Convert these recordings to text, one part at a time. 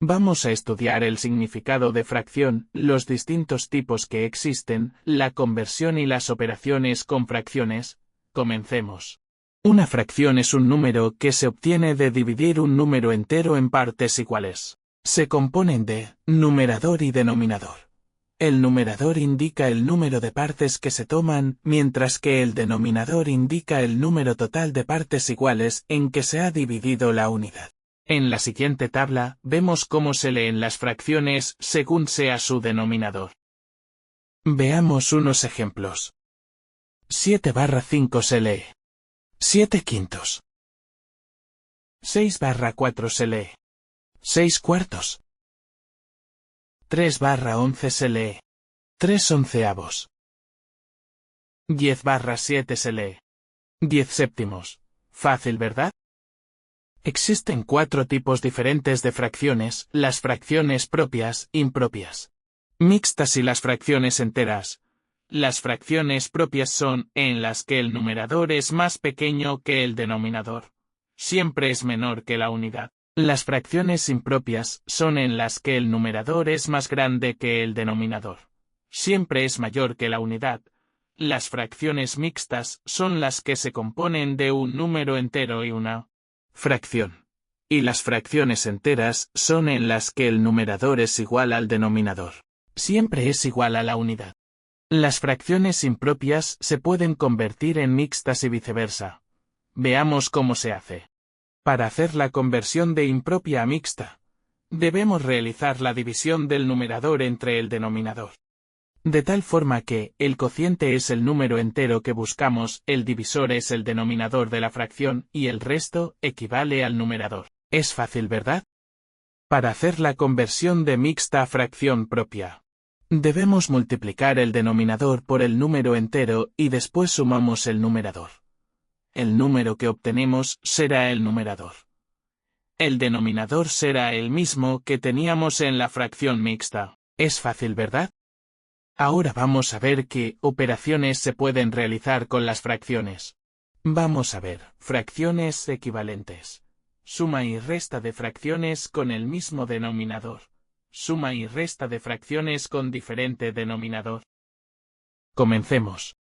Vamos a estudiar el significado de fracción, los distintos tipos que existen, la conversión y las operaciones con fracciones. Comencemos. Una fracción es un número que se obtiene de dividir un número entero en partes iguales. Se componen de numerador y denominador. El numerador indica el número de partes que se toman, mientras que el denominador indica el número total de partes iguales en que se ha dividido la unidad. En la siguiente tabla, vemos cómo se leen las fracciones según sea su denominador. Veamos unos ejemplos. 7/5 se lee 7/5. 6/4 se lee 6/4. 3/11 se lee 3/11. 10/7 se lee 10/7. Fácil, ¿verdad? Existen 4 tipos diferentes de fracciones: las fracciones propias, impropias, mixtas y las fracciones enteras. Las fracciones propias son en las que el numerador es más pequeño que el denominador. Siempre es menor que la unidad. Las fracciones impropias son en las que el numerador es más grande que el denominador. Siempre es mayor que la unidad. Las fracciones mixtas son las que se componen de un número entero y una fracción. Y las fracciones enteras son en las que el numerador es igual al denominador. Siempre es igual a la unidad. Las fracciones impropias se pueden convertir en mixtas y viceversa. Veamos cómo se hace. Para hacer la conversión de impropia a mixta, debemos realizar la división del numerador entre el denominador. De tal forma que el cociente es el número entero que buscamos, el divisor es el denominador de la fracción y el resto equivale al numerador. Es fácil, ¿verdad? Para hacer la conversión de mixta a fracción propia, debemos multiplicar el denominador por el número entero y después sumamos el numerador. El número que obtenemos será el numerador. El denominador será el mismo que teníamos en la fracción mixta. Es fácil, ¿verdad? Ahora vamos a ver qué operaciones se pueden realizar con las fracciones. Vamos a ver fracciones equivalentes. Suma y resta de fracciones con el mismo denominador. Suma y resta de fracciones con diferente denominador. Comencemos.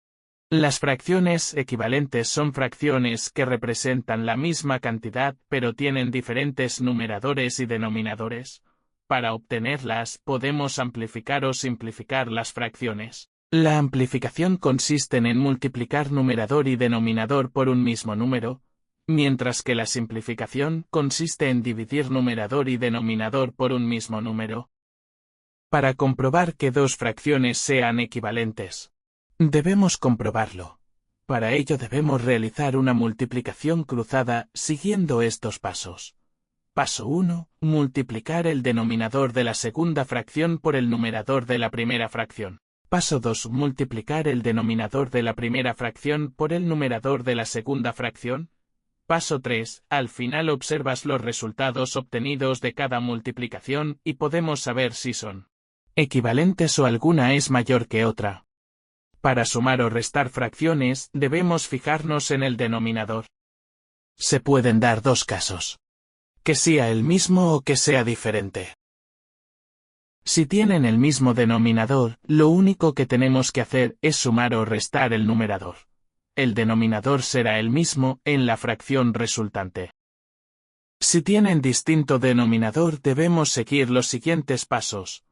Las fracciones equivalentes son fracciones que representan la misma cantidad pero tienen diferentes numeradores y denominadores. Para obtenerlas podemos amplificar o simplificar las fracciones. La amplificación consiste en multiplicar numerador y denominador por un mismo número, mientras que la simplificación consiste en dividir numerador y denominador por un mismo número. Para comprobar que dos fracciones sean equivalentes, debemos comprobarlo. Para ello debemos realizar una multiplicación cruzada siguiendo estos pasos. Paso 1. Multiplicar el denominador de la segunda fracción por el numerador de la primera fracción. Paso 2. Multiplicar el denominador de la primera fracción por el numerador de la segunda fracción. Paso 3. Al final observas los resultados obtenidos de cada multiplicación y podemos saber si son equivalentes o alguna es mayor que otra. Para sumar o restar fracciones debemos fijarnos en el denominador. Se pueden dar dos casos: que sea el mismo o que sea diferente. Si tienen el mismo denominador, lo único que tenemos que hacer es sumar o restar el numerador. El denominador será el mismo en la fracción resultante. Si tienen distinto denominador, debemos seguir los siguientes pasos.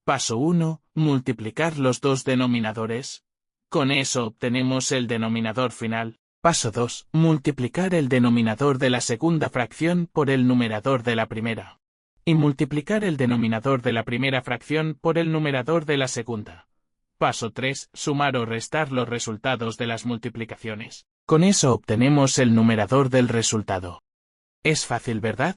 Paso 1. Multiplicar los dos denominadores. Con eso obtenemos el denominador final. Paso 2. Multiplicar el denominador de la segunda fracción por el numerador de la primera. Y multiplicar el denominador de la primera fracción por el numerador de la segunda. Paso 3. Sumar o restar los resultados de las multiplicaciones. Con eso obtenemos el numerador del resultado. Es fácil, ¿verdad?